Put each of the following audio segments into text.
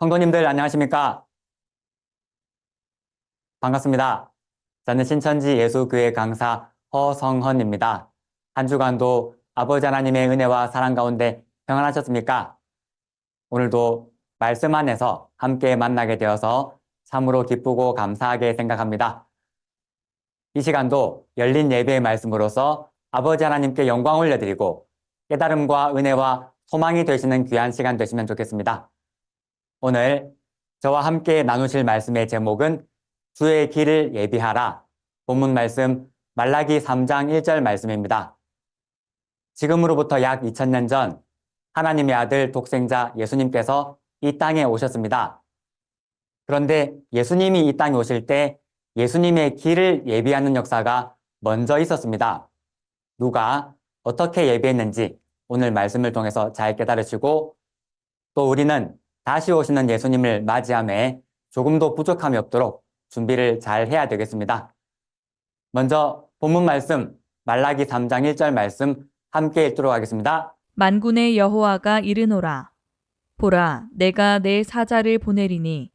성도님들 안녕하십니까? 반갑습니다. 저는 신천지 예수교회 강사 허성헌입니다. 한 주간도 아버지 하나님의 은혜와 사랑 가운데 평안하셨습니까? 오늘도 말씀 안에서 함께 만나게 되어서 참으로 기쁘고 감사하게 생각합니다. 이 시간도 열린 예배의 말씀으로서 아버지 하나님께 영광 올려드리고 깨달음과 은혜와 소망이 되시는 귀한 시간 되시면 좋겠습니다. 오늘 저와 함께 나누실 말씀의 제목은 주의 길을 예비하라. 본문 말씀 말라기 3장 1절 말씀입니다. 지금으로부터 약 2000년 전 하나님의 아들 독생자 예수님께서 이 땅에 오셨습니다. 그런데 예수님이 이 땅에 오실 때 예수님의 길을 예비하는 역사가 먼저 있었습니다. 누가 어떻게 예비했는지 오늘 말씀을 통해서 잘 깨달으시고 또 우리는 다시 오시는 예수님을 맞이함에 조금도 부족함이 없도록 준비를 잘 해야 되겠습니다. 먼저 본문 말씀 말라기 3장 1절 말씀 함께 읽도록 하겠습니다. 만군의 여호와가 이르노라. 보라, 내가 내 사자를 보내리니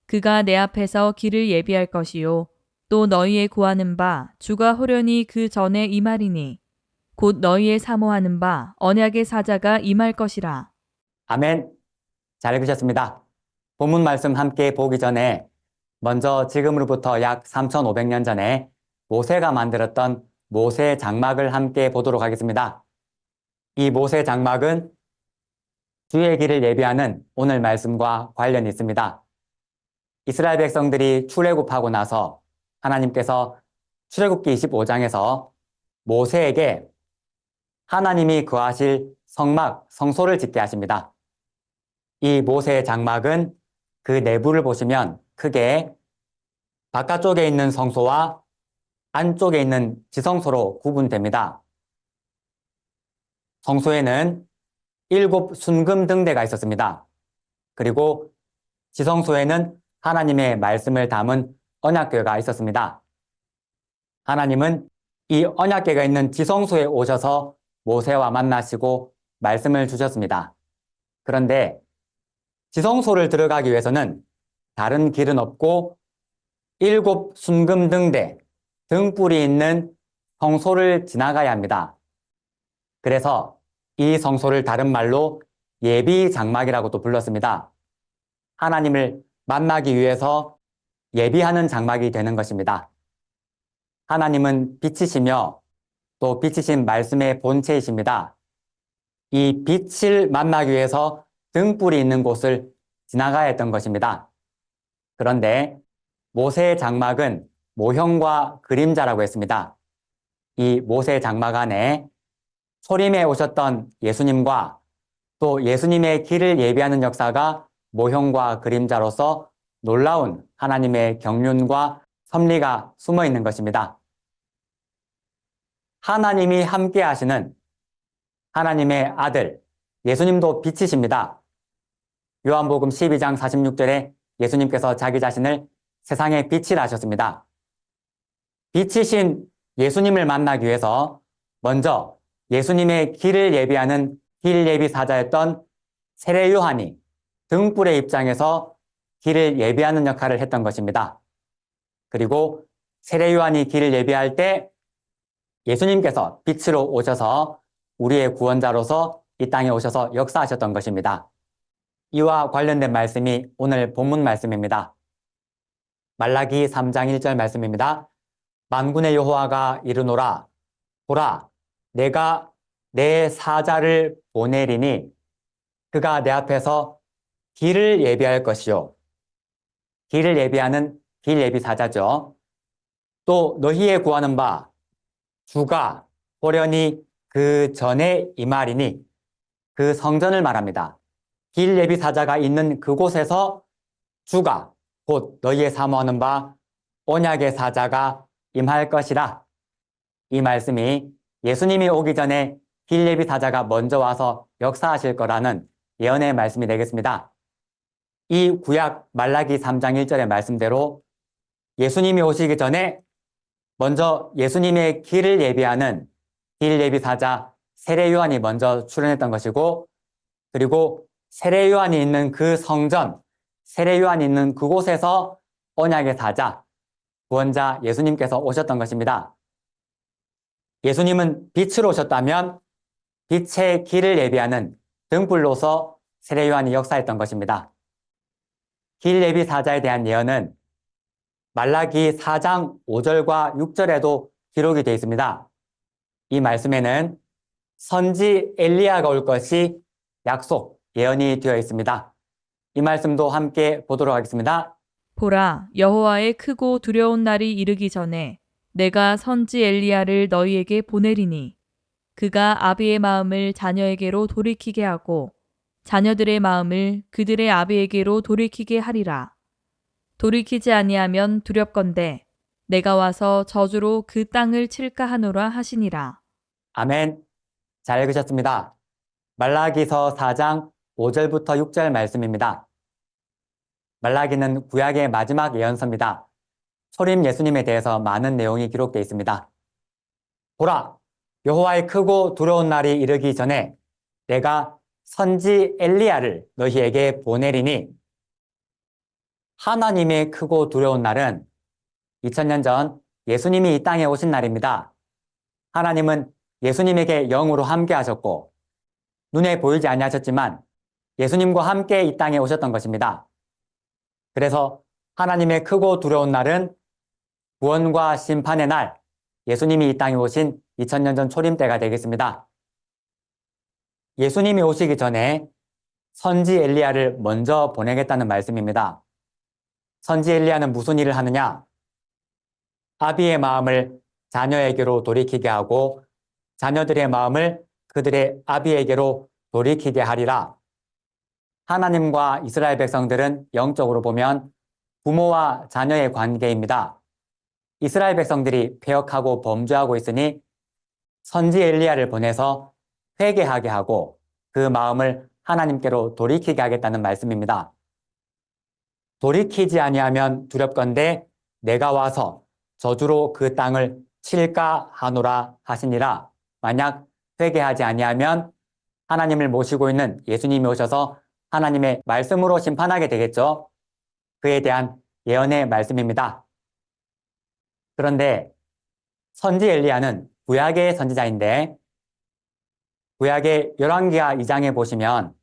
그가 내 앞에서 길을 예비할 것이요 또 너희의 구하는 바 주가 호련히 그 전에 임하리니 곧 너희의 사모하는 바 언약의 사자가 임할 것이라. 아멘. 잘 읽으셨습니다. 본문 말씀 함께 보기 전에 먼저 지금으로부터 약 3500년 전에 모세가 만들었던 모세 장막을 함께 보도록 하겠습니다. 이 모세 장막은 주의 길을 예비하는 오늘 말씀과 관련이 있습니다. 이스라엘 백성들이 출애굽하고 나서 하나님께서 출애굽기 25장에서 모세에게 하나님이 거하실 성막, 성소를 짓게 하십니다. 이 모세의 장막은 그 내부를 보시면 크게 바깥쪽에 있는 성소와 안쪽에 있는 지성소로 구분됩니다. 성소에는 7 순금 등대가 있었습니다. 그리고 지성소에는 하나님의 말씀을 담은 언약궤가 있었습니다. 하나님은 이 언약궤가 있는 지성소에 오셔서 모세와 만나시고 말씀을 주셨습니다. 그런데 지성소를 들어가기 위해서는 다른 길은 없고 7 순금 등대, 등불이 있는 성소를 지나가야 합니다. 그래서 이 성소를 다른 말로 예비 장막이라고도 불렀습니다. 하나님을 만나기 위해서 예비하는 장막이 되는 것입니다. 하나님은 빛이시며 또 빛이신 말씀의 본체이십니다. 이 빛을 만나기 위해서 등불이 있는 곳을 지나가야 했던 것입니다. 그런데 모세의 장막은 모형과 그림자라고 했습니다. 이 모세의 장막 안에 소림에 오셨던 예수님과 또 예수님의 길을 예비하는 역사가 모형과 그림자로서 놀라운 하나님의 경륜과 섭리가 숨어 있는 것입니다. 하나님이 함께 하시는 하나님의 아들 예수님도 빛이십니다. 요한복음 12장 46절에 예수님께서 자기 자신을 세상의 빛이라 하셨습니다. 빛이신 예수님을 만나기 위해서 먼저 예수님의 길을 예비하는 길 예비 사자였던 세례 요한이 등불의 입장에서 길을 예비하는 역할을 했던 것입니다. 그리고 세례 요한이 길을 예비할 때 예수님께서 빛으로 오셔서 우리의 구원자로서 이 땅에 오셔서 역사하셨던 것입니다. 이와 관련된 말씀이 오늘 본문 말씀입니다. 말라기 3장 1절 말씀입니다. 만군의 여호와가 이르노라. 보라, 내가 내 사자를 보내리니 그가 내 앞에서 길을 예비할 것이요. 길을 예비하는 길 예비 사자죠. 또 너희의 구하는 바 주가 호련히 그 전에 임하리니 그 성전을 말합니다. 길 예비 사자가 있는 그곳에서 주가 곧 너희의 사모하는 바 언약의 사자가 임할 것이라. 이 말씀이 예수님이 오기 전에 길 예비 사자가 먼저 와서 역사하실 거라는 예언의 말씀이 되겠습니다. 이 구약 말라기 3장 1절의 말씀대로 예수님이 오시기 전에 먼저 예수님의 길을 예비하는 길 예비 사자 세례 요한이 먼저 출현했던 것이고, 그리고 세례 요한이 있는 그 성전, 세례 요한이 있는 그곳에서 언약의 사자, 구원자 예수님께서 오셨던 것입니다. 예수님은 빛으로 오셨다면 빛의 길을 예비하는 등불로서 세례 요한이 역사했던 것입니다. 길 예비 사자에 대한 예언은 말라기 4장 5절과 6절에도 기록이 되어 있습니다. 이 말씀에는 선지 엘리야가 올 것이 약속, 예언이 되어 있습니다. 이 말씀도 함께 보도록 하겠습니다. 보라, 여호와의 크고 두려운 날이 이르기 전에 내가 선지 엘리야를 너희에게 보내리니 그가 아비의 마음을 자녀에게로 돌이키게 하고 자녀들의 마음을 그들의 아비에게로 돌이키게 하리라. 돌이키지 아니하면 두렵건대 내가 와서 저주로 그 땅을 칠까 하노라 하시니라. 아멘. 잘 읽으셨습니다. 말라기서 4장 5절부터 6절 말씀입니다. 말라기는 구약의 마지막 예언서입니다. 초림 예수님에 대해서 많은 내용이 기록되어 있습니다. 보라, 여호와의 크고 두려운 날이 이르기 전에 내가 선지 엘리야를 너희에게 보내리니, 하나님의 크고 두려운 날은 2000년 전 예수님이 이 땅에 오신 날입니다. 하나님은 예수님에게 영으로 함께 하셨고 눈에 보이지 아니하셨지만 예수님과 함께 이 땅에 오셨던 것입니다. 그래서 하나님의 크고 두려운 날은 구원과 심판의 날, 예수님이 이 땅에 오신 2000년 전 초림 때가 되겠습니다. 예수님이 오시기 전에 선지 엘리야를 먼저 보내겠다는 말씀입니다. 선지 엘리야는 무슨 일을 하느냐? 아비의 마음을 자녀에게로 돌이키게 하고 자녀들의 마음을 그들의 아비에게로 돌이키게 하리라. 하나님과 이스라엘 백성들은 영적으로 보면 부모와 자녀의 관계입니다. 이스라엘 백성들이 패역하고 범죄하고 있으니 선지 엘리야를 보내서 회개하게 하고 그 마음을 하나님께로 돌이키게 하겠다는 말씀입니다. 돌이키지 아니하면 두렵건대 내가 와서 저주로 그 땅을 칠까 하노라 하시니라. 만약 회개하지 아니하면 하나님을 모시고 있는 예수님이 오셔서 하나님의 말씀으로 심판하게 되겠죠. 그에 대한 예언의 말씀입니다. 그런데 선지 엘리야는 구약의 선지자인데 구약의 열왕기하 2장에 보시면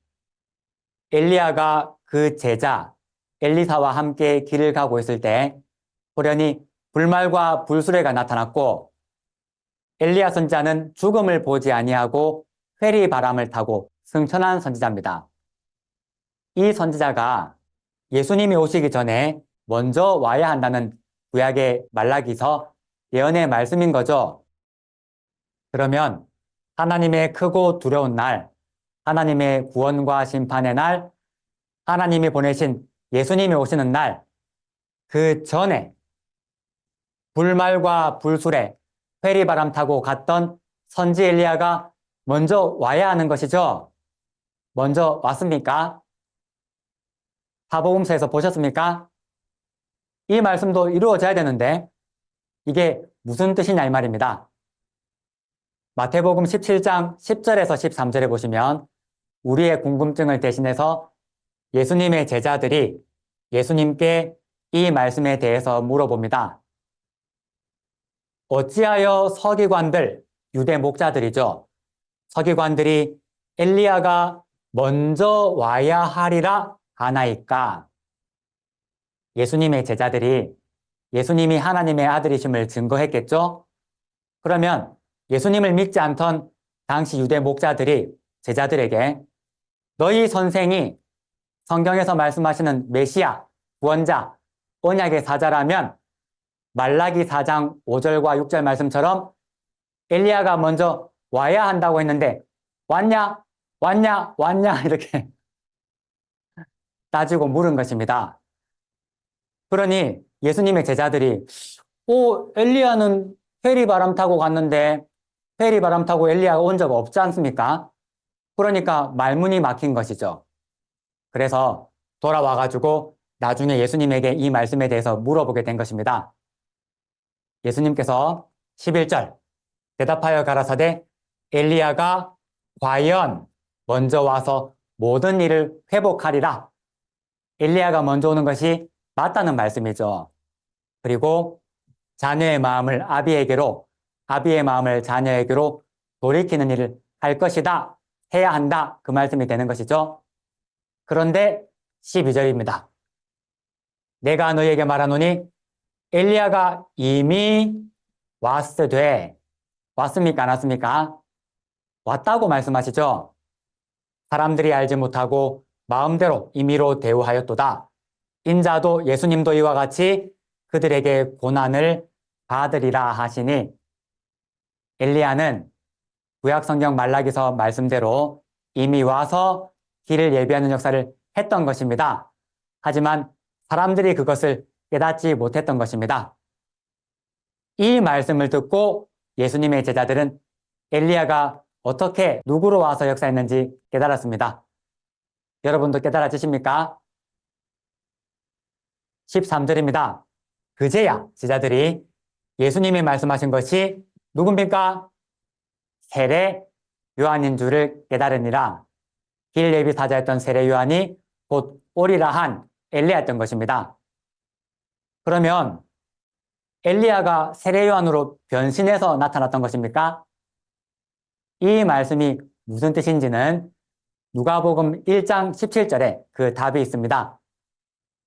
엘리야가 그 제자 엘리사와 함께 길을 가고 있을 때 호련히 불말과 불수레가 나타났고 엘리야 선지자는 죽음을 보지 아니하고 회리 바람을 타고 승천한 선지자입니다. 이 선지자가 예수님이 오시기 전에 먼저 와야 한다는 구약의 말라기서 예언의 말씀인 거죠. 그러면 하나님의 크고 두려운 날, 하나님의 구원과 심판의 날, 하나님이 보내신 예수님이 오시는 날, 그 전에 불말과 불수레, 회리바람 타고 갔던 선지 엘리야가 먼저 와야 하는 것이죠. 먼저 왔습니까? 사복음서에서 보셨습니까? 이 말씀도 이루어져야 되는데 이게 무슨 뜻이냐 이 말입니다. 마태복음 17장 10절에서 13절에 보시면 우리의 궁금증을 대신해서 예수님의 제자들이 예수님께 이 말씀에 대해서 물어봅니다. 어찌하여 서기관들, 유대 목자들이죠. 서기관들이 엘리야가 먼저 와야 하리라 하나이까? 예수님의 제자들이 예수님이 하나님의 아들이심을 증거했겠죠? 그러면 예수님을 믿지 않던 당시 유대 목자들이 제자들에게 너희 선생이 성경에서 말씀하시는 메시아, 구원자, 언약의 사자라면 말라기 4장 5절과 6절 말씀처럼 엘리야가 먼저 와야 한다고 했는데 왔냐? 왔냐? 왔냐? 이렇게 따지고 물은 것입니다. 그러니 예수님의 제자들이 엘리야는 회리 바람 타고 갔는데 회리 바람 타고 엘리야가 온 적 없지 않습니까? 그러니까 말문이 막힌 것이죠. 그래서 돌아와가지고 나중에 예수님에게 이 말씀에 대해서 물어보게 된 것입니다. 예수님께서 11절 대답하여 가라사대 엘리야가 과연 먼저 와서 모든 일을 회복하리라. 엘리야가 먼저 오는 것이 맞다는 말씀이죠. 그리고 자녀의 마음을 아비에게로, 아비의 마음을 자녀에게로 돌이키는 일을 할 것이다, 해야 한다, 그 말씀이 되는 것이죠. 그런데 12절입니다. 내가 너희에게 말하노니 엘리야가 이미 왔으되, 왔습니까? 안 왔습니까? 왔다고 말씀하시죠. 사람들이 알지 못하고 마음대로 임의로 대우하였도다. 인자도 예수님도 이와 같이 그들에게 고난을 받으리라 하시니, 엘리야는 구약성경 말라기서 말씀대로 이미 와서 길을 예비하는 역사를 했던 것입니다. 하지만 사람들이 그것을 깨닫지 못했던 것입니다. 이 말씀을 듣고 예수님의 제자들은 엘리야가 어떻게 누구로 와서 역사했는지 깨달았습니다. 여러분도 깨달아지십니까? 13절입니다. 그제야 제자들이 예수님이 말씀하신 것이 누굽니까? 세례 요한인 줄을 깨달으니라. 길 예비 사자였던 세례 요한이 곧 오리라 한 엘리야였던 것입니다. 그러면 엘리야가 세례 요한으로 변신해서 나타났던 것입니까? 이 말씀이 무슨 뜻인지는 누가복음 1장 17절에 그 답이 있습니다.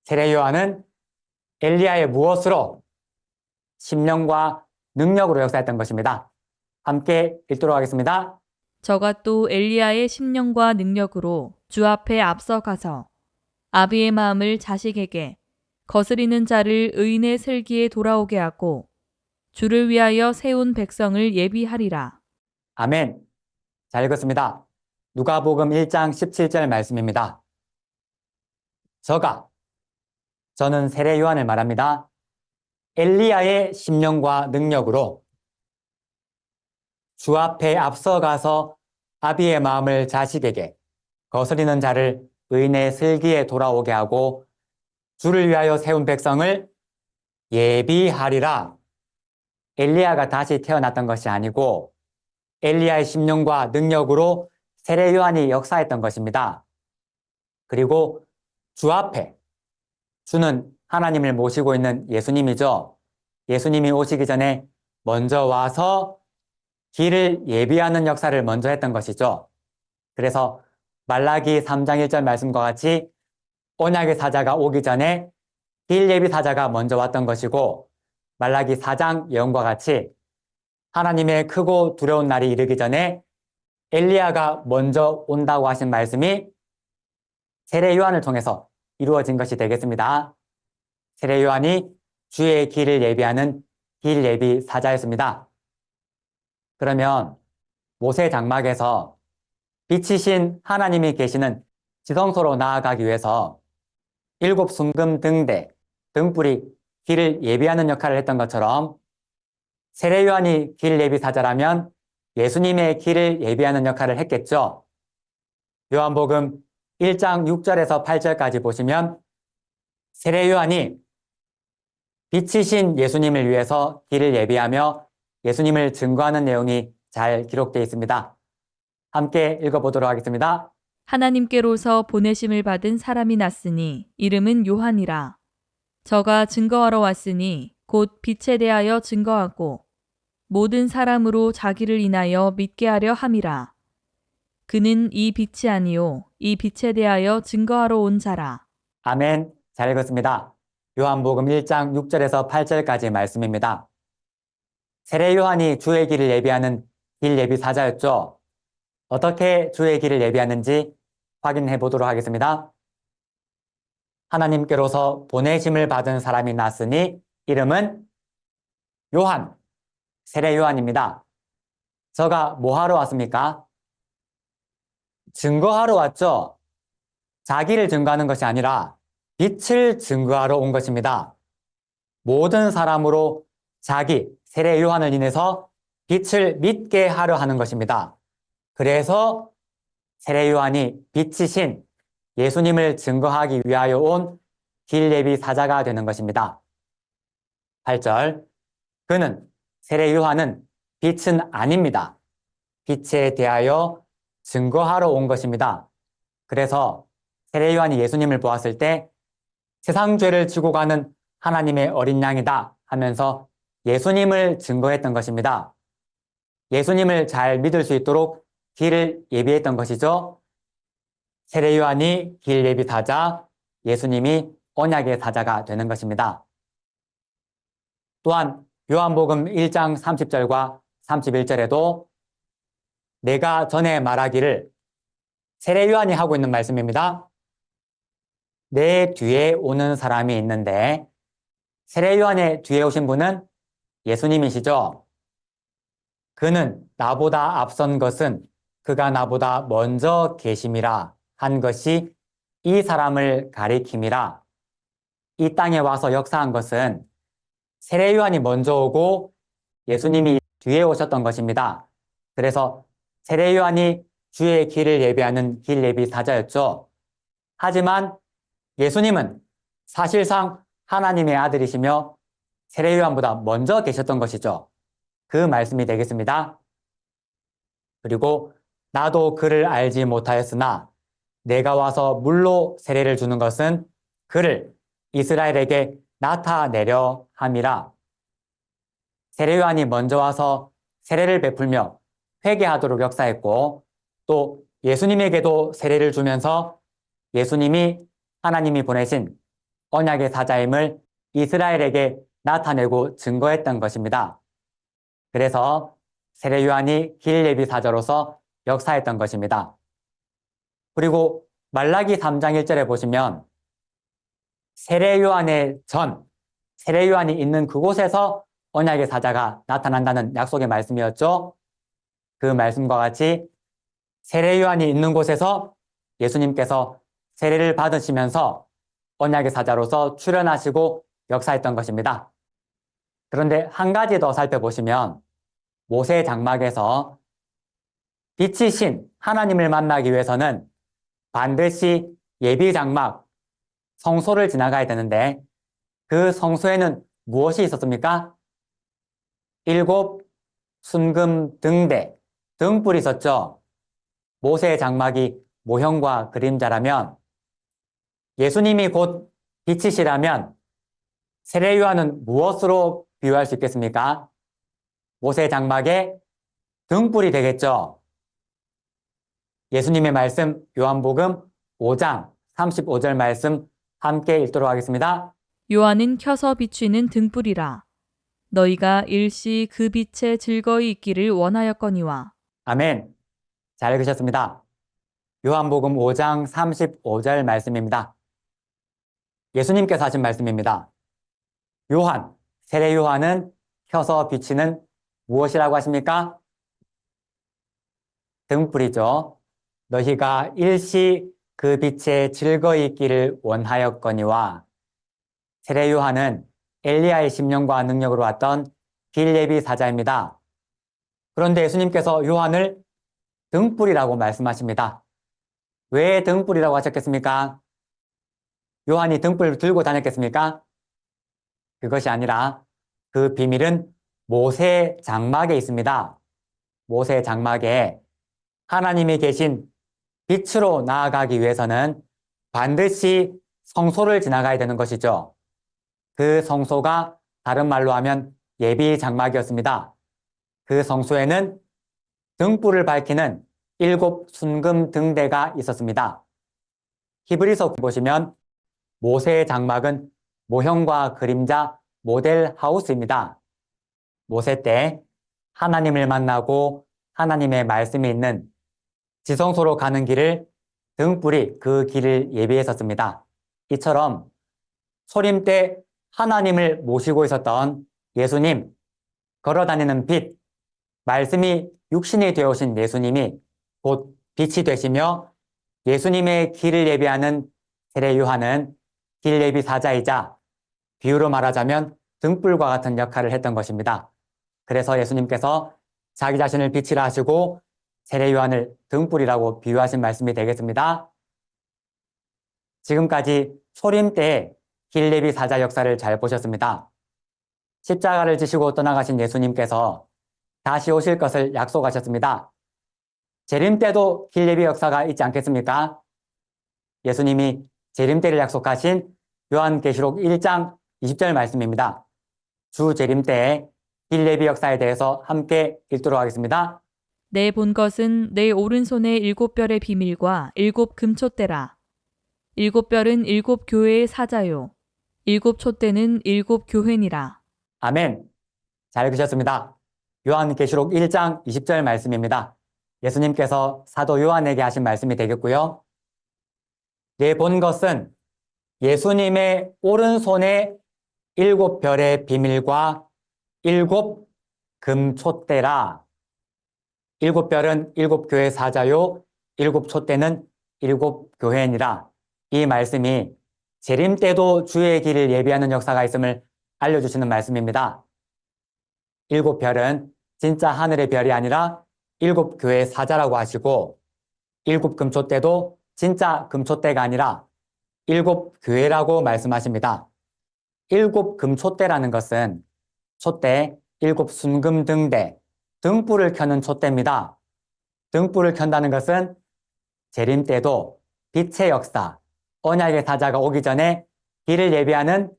세례 요한은 엘리야의 무엇으로? 심령과 능력으로 역사했던 것입니다. 함께 읽도록 하겠습니다. 저가 또 엘리야의 심령과 능력으로 주 앞에 앞서가서 아비의 마음을 자식에게 거스리는 자를 의인의 슬기에 돌아오게 하고 주를 위하여 세운 백성을 예비하리라. 아멘. 잘 읽었습니다. 누가복음 1장 17절 말씀입니다. 저는 세례 요한을 말합니다. 엘리야의 심령과 능력으로 주 앞에 앞서가서 아비의 마음을 자식에게 거스리는 자를 의인의 슬기에 돌아오게 하고 주를 위하여 세운 백성을 예비하리라. 엘리야가 다시 태어났던 것이 아니고 엘리야의 심령과 능력으로 세례 요한이 역사했던 것입니다. 그리고 주 앞에, 주는 하나님을 모시고 있는 예수님이죠. 예수님이 오시기 전에 먼저 와서 길을 예비하는 역사를 먼저 했던 것이죠. 그래서 말라기 3장 1절 말씀과 같이 언약의 사자가 오기 전에 길 예비 사자가 먼저 왔던 것이고, 말라기 4장 예언과 같이 하나님의 크고 두려운 날이 이르기 전에 엘리야가 먼저 온다고 하신 말씀이 세례 요한을 통해서 이루어진 것이 되겠습니다. 세례 요한이 주의 길을 예비하는 길 예비 사자였습니다. 그러면 모세 장막에서 빛이신 하나님이 계시는 지성소로 나아가기 위해서 7 순금 등대, 등불이 길을 예비하는 역할을 했던 것처럼 세례 요한이 길 예비 사자라면 예수님의 길을 예비하는 역할을 했겠죠. 요한복음 1장 6절에서 8절까지 보시면 세례 요한이 빛이신 예수님을 위해서 길을 예비하며 예수님을 증거하는 내용이 잘 기록되어 있습니다. 함께 읽어보도록 하겠습니다. 하나님께로서 보내심을 받은 사람이 났으니 이름은 요한이라. 저가 증거하러 왔으니 곧 빛에 대하여 증거하고 모든 사람으로 자기를 인하여 믿게 하려 함이라. 그는 이 빛이 아니요 이 빛에 대하여 증거하러 온 자라. 아멘. 잘 읽었습니다. 요한복음 1장 6절에서 8절까지 말씀입니다. 세례 요한이 주의 길을 예비하는 길 예비 사자였죠. 어떻게 주의 길을 예비하는지 확인해 보도록 하겠습니다. 하나님께로서 보내심을 받은 사람이 났으니 이름은 요한, 세례 요한입니다. 저가 뭐 하러 왔습니까? 증거하러 왔죠. 자기를 증거하는 것이 아니라 빛을 증거하러 온 것입니다. 모든 사람으로 자기, 세례 요한을 인해서 빛을 믿게 하려 하는 것입니다. 그래서 세례 요한이 빛이신 예수님을 증거하기 위하여 온 길 예비 사자가 되는 것입니다. 8절, 그는, 세례 요한은 빛은 아닙니다. 빛에 대하여 증거하러 온 것입니다. 그래서 세례 요한이 예수님을 보았을 때 세상 죄를 지고 가는 하나님의 어린 양이다 하면서 예수님을 증거했던 것입니다. 예수님을 잘 믿을 수 있도록 길을 예비했던 것이죠. 세례 요한이 길 예비 사자, 예수님이 언약의 사자가 되는 것입니다. 또한 요한복음 1장 30절과 31절에도 내가 전에 말하기를, 세례 요한이 하고 있는 말씀입니다. 내 뒤에 오는 사람이 있는데, 세례 요한의 뒤에 오신 분은 예수님이시죠. 그는 나보다 앞선 것은 그가 나보다 먼저 계심이라 한 것이 이 사람을 가리킴이라. 이 땅에 와서 역사한 것은 세례 요한이 먼저 오고 예수님이 뒤에 오셨던 것입니다. 그래서 세례 요한이 주의 길을 예비하는 길 예비 사자였죠. 하지만 예수님은 사실상 하나님의 아들이시며 세례 요한보다 먼저 계셨던 것이죠. 그 말씀이 되겠습니다. 그리고 나도 그를 알지 못하였으나 내가 와서 물로 세례를 주는 것은 그를 이스라엘에게 나타내려 함이라. 세례 요한이 먼저 와서 세례를 베풀며 회개하도록 역사했고, 또 예수님에게도 세례를 주면서 예수님이 하나님이 보내신 언약의 사자임을 이스라엘에게 나타내고 증거했던 것입니다. 그래서 세례 요한이 길 예비 사자로서 역사했던 것입니다. 그리고 말라기 3장 1절에 보시면 세례 요한의 전, 세례 요한이 있는 그곳에서 언약의 사자가 나타난다는 약속의 말씀이었죠. 그 말씀과 같이 세례 요한이 있는 곳에서 예수님께서 세례를 받으시면서 언약의 사자로서 출현하시고 역사했던 것입니다. 그런데 한 가지 더 살펴보시면 모세 장막에서 빛이 신 하나님을 만나기 위해서는 반드시 예비 장막, 성소를 지나가야 되는데 그 성소에는 무엇이 있었습니까? 7 순금 등대, 등불이 있었죠. 모세의 장막이 모형과 그림자라면 예수님이 곧 빛이시라면 세례 요한은 무엇으로 비유할 수 있겠습니까? 모세의 장막에 등불이 되겠죠. 예수님의 말씀 요한복음 5장 35절 말씀 함께 읽도록 하겠습니다. 요한은 켜서 비추는 등불이라. 너희가 일시 그 빛에 즐거이 있기를 원하였거니와. 아멘. 잘 읽으셨습니다. 요한복음 5장 35절 말씀입니다. 예수님께서 하신 말씀입니다. 요한, 세례 요한은 켜서 비치는 무엇이라고 하십니까? 등불이죠. 너희가 일시 그 빛에 즐거이 있기를 원하였거니와. 세례 요한은 엘리야의 심령과 능력으로 왔던 길 예비 사자입니다. 그런데 예수님께서 요한을 등불이라고 말씀하십니다. 왜 등불이라고 하셨겠습니까? 요한이 등불을 들고 다녔겠습니까? 그것이 아니라 그 비밀은 모세 장막에 있습니다. 모세 장막에 하나님이 계신 빛으로 나아가기 위해서는 반드시 성소를 지나가야 되는 것이죠. 그 성소가 다른 말로 하면 예비 장막이었습니다. 그 성소에는 등불을 밝히는 7 순금 등대가 있었습니다. 히브리서 보시면 모세의 장막은 모형과 그림자 모델 하우스입니다. 모세 때 하나님을 만나고 하나님의 말씀이 있는 지성소로 가는 길을 등불이 그 길을 예비했었습니다. 이처럼 소림 때 하나님을 모시고 있었던 예수님, 걸어다니는 빛, 말씀이 육신이 되어 오신 예수님이 곧 빛이 되시며 예수님의 길을 예비하는 세례 요한은 길 예비 사자이자 비유로 말하자면 등불과 같은 역할을 했던 것입니다. 그래서 예수님께서 자기 자신을 빛이라 하시고 세례 요한을 등불이라고 비유하신 말씀이 되겠습니다. 지금까지 소림 때의 길 예비 사자 역사를 잘 보셨습니다. 십자가를 지시고 떠나가신 예수님께서 다시 오실 것을 약속하셨습니다. 재림 때도 길 예비 역사가 있지 않겠습니까? 예수님이 재림 때를 약속하신 요한계시록 1장 20절 말씀입니다. 주 재림 때의 빌레비 역사에 대해서 함께 읽도록 하겠습니다. 내 본 것은 내 오른손의 7별의 비밀과 7금촛대라. 7별은 7교회의 사자요. 7촛대는 7교회니라. 아멘. 잘 읽으셨습니다. 요한계시록 1장 20절 말씀입니다. 예수님께서 사도 요한에게 하신 말씀이 되겠고요. 내 본 것은 예수님의 오른손에 7별의 비밀과 7금촛대라. 7별은 7교회 사자요, 7촛대는 7교회니라. 이 말씀이 재림 때도 주의 길을 예비하는 역사가 있음을 알려주시는 말씀입니다. 7별은 진짜 하늘의 별이 아니라 7교회 사자라고 하시고 7금촛대도 진짜 금촛대가 아니라 7교회라고 말씀하십니다. 7금촛대라는 것은 촛대, 7순금등대, 등불을 켜는 촛대입니다. 등불을 켠다는 것은 재림 때도 빛의 역사, 언약의 사자가 오기 전에 길을 예비하는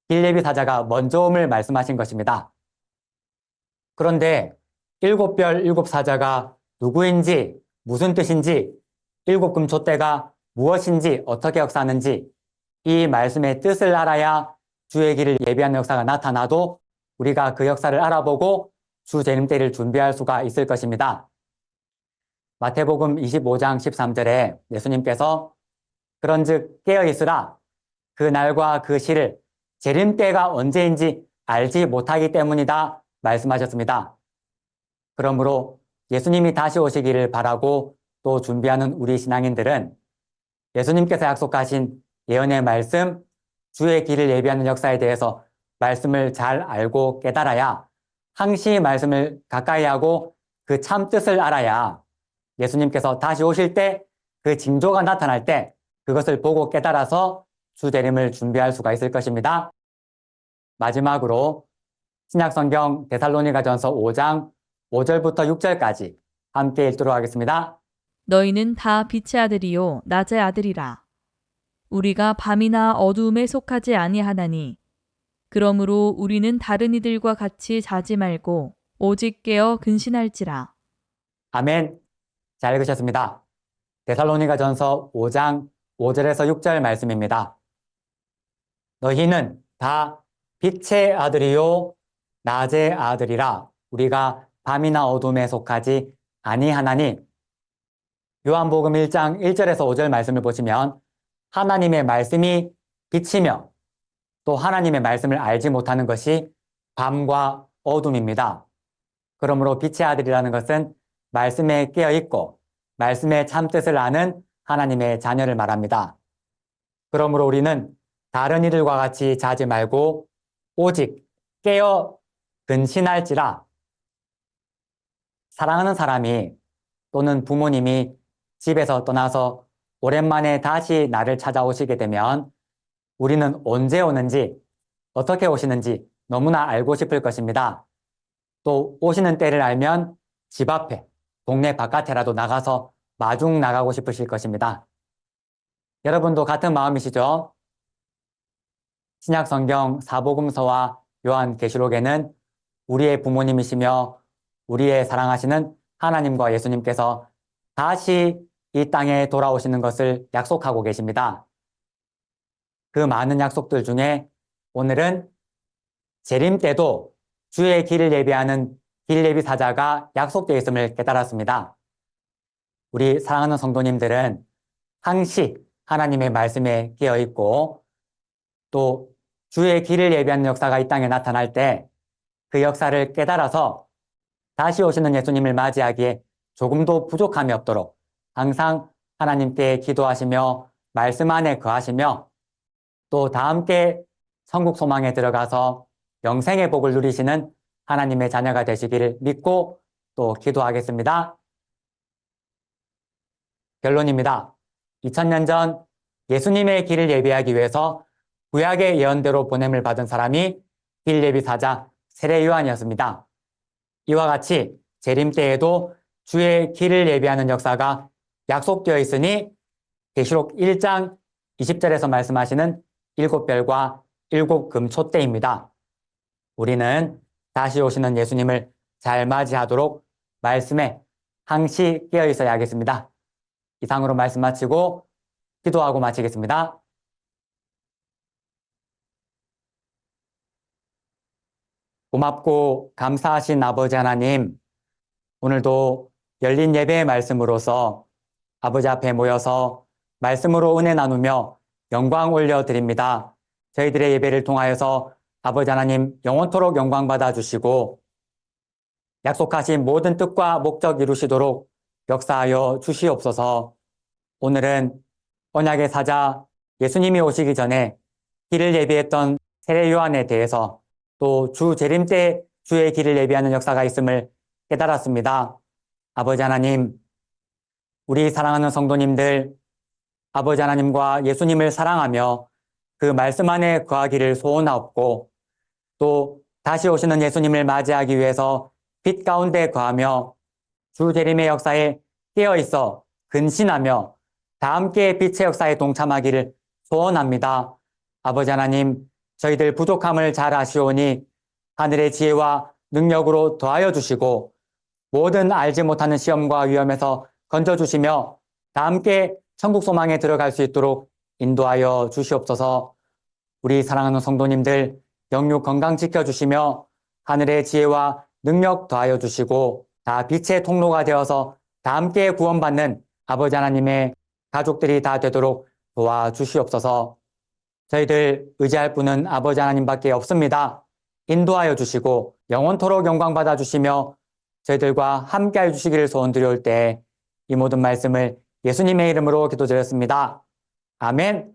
빌레비 사자가 먼저 om을 말씀하신 것입니다. 그런데 7별 7사자가 누구인지, 무슨 뜻인지, 7금촛대가 무엇인지, 어떻게 역사하는지 이 말씀의 뜻을 알아야 주의 길을 예비하는 역사가 나타나도 우리가 그 역사를 알아보고 주 재림 때를 준비할 수가 있을 것입니다. 마태복음 25장 13절에 예수님께서 그런즉 깨어있으라 그 날과 그 시를 재림 때가 언제인지 알지 못하기 때문이다 말씀하셨습니다. 그러므로 예수님이 다시 오시기를 바라고 또 준비하는 우리 신앙인들은 예수님께서 약속하신 예언의 말씀, 주의 길을 예비하는 역사에 대해서 말씀을 잘 알고 깨달아야 항시 말씀을 가까이 하고 그 참 뜻을 알아야 예수님께서 다시 오실 때 그 징조가 나타날 때 그것을 보고 깨달아서 주 재림을 준비할 수가 있을 것입니다. 마지막으로 신약성경 데살로니가전서 5장 5절부터 6절까지 함께 읽도록 하겠습니다. 너희는 다 빛의 아들이요 낮의 아들이라. 우리가 밤이나 어두움에 속하지 아니하나니 그러므로 우리는 다른 이들과 같이 자지 말고 오직 깨어 근신할지라. 아멘. 잘 읽으셨습니다. 데살로니가전서 5장 5절에서 6절 말씀입니다. 너희는 다 빛의 아들이요 낮의 아들이라. 우리가 밤이나 어둠에 속하지 아니하나니. 요한복음 1장 1절에서 5절 말씀을 보시면 하나님의 말씀이 빛이며 또 하나님의 말씀을 알지 못하는 것이 밤과 어둠입니다. 그러므로 빛의 아들이라는 것은 말씀에 깨어있고 말씀의 참뜻을 아는 하나님의 자녀를 말합니다. 그러므로 우리는 다른 이들과 같이 자지 말고 오직 깨어 근신할지라. 사랑하는 사람이 또는 부모님이 집에서 떠나서 오랜만에 다시 나를 찾아오시게 되면 우리는 언제 오는지, 어떻게 오시는지 너무나 알고 싶을 것입니다. 또 오시는 때를 알면 집 앞에, 동네 바깥에라도 나가서 마중 나가고 싶으실 것입니다. 여러분도 같은 마음이시죠? 신약성경 사복음서와 요한계시록에는 우리의 부모님이시며 우리의 사랑하시는 하나님과 예수님께서 다시 이 땅에 돌아오시는 것을 약속하고 계십니다. 그 많은 약속들 중에 오늘은 재림 때도 주의 길을 예비하는 빌레비 사자가 약속되어 있음을 깨달았습니다. 우리 사랑하는 성도님들은 항시 하나님의 말씀에 깨어있고 또 주의 길을 예비하는 역사가 이 땅에 나타날 때 그 역사를 깨달아서 다시 오시는 예수님을 맞이하기에 조금도 부족함이 없도록 항상 하나님께 기도하시며 말씀 안에 거하시며 또 다 함께 천국 소망에 들어가서 영생의 복을 누리시는 하나님의 자녀가 되시기를 믿고 또 기도하겠습니다. 결론입니다. 2000년 전 예수님의 길을 예비하기 위해서 구약의 예언대로 보냄을 받은 사람이 빌레비 사자 세례 요한이었습니다. 이와 같이 재림 때에도 주의 길을 예비하는 역사가 약속되어 있으니 계시록 1장 20절에서 말씀하시는 7별과 7금촛대입니다. 우리는 다시 오시는 예수님을 잘 맞이하도록 말씀에 항시 깨어 있어야 하겠습니다. 이상으로 말씀 마치고 기도하고 마치겠습니다. 고맙고 감사하신 아버지 하나님, 오늘도 열린 예배의 말씀으로서 아버지 앞에 모여서 말씀으로 은혜 나누며 영광 올려드립니다. 저희들의 예배를 통하여서 아버지 하나님 영원토록 영광 받아주시고 약속하신 모든 뜻과 목적 이루시도록 역사하여 주시옵소서. 오늘은 언약의 사자 예수님이 오시기 전에 길을 예비했던 세례 요한에 대해서 또 주 재림 때 주의 길을 예비하는 역사가 있음을 깨달았습니다. 아버지 하나님, 우리 사랑하는 성도님들, 아버지 하나님과 예수님을 사랑하며 그 말씀 안에 거하기를 소원하옵고 또 다시 오시는 예수님을 맞이하기 위해서 빛 가운데 거하며 주 재림의 역사에 깨어있어 근신하며 다 함께 빛의 역사에 동참하기를 소원합니다. 아버지 하나님, 저희들 부족함을 잘 아시오니 하늘의 지혜와 능력으로 더하여 주시고 모든 알지 못하는 시험과 위험에서 건져주시며 다 함께 천국 소망에 들어갈 수 있도록 인도하여 주시옵소서. 우리 사랑하는 성도님들 영육 건강 지켜주시며 하늘의 지혜와 능력 더하여 주시고 다 빛의 통로가 되어서 다 함께 구원받는 아버지 하나님의 가족들이 다 되도록 도와주시옵소서. 저희들 의지할 분은 아버지 하나님밖에 없습니다. 인도하여 주시고 영원토록 영광 받아주시며 저희들과 함께하여 주시기를 소원드려올 때 이 모든 말씀을 예수님의 이름으로 기도드렸습니다. 아멘.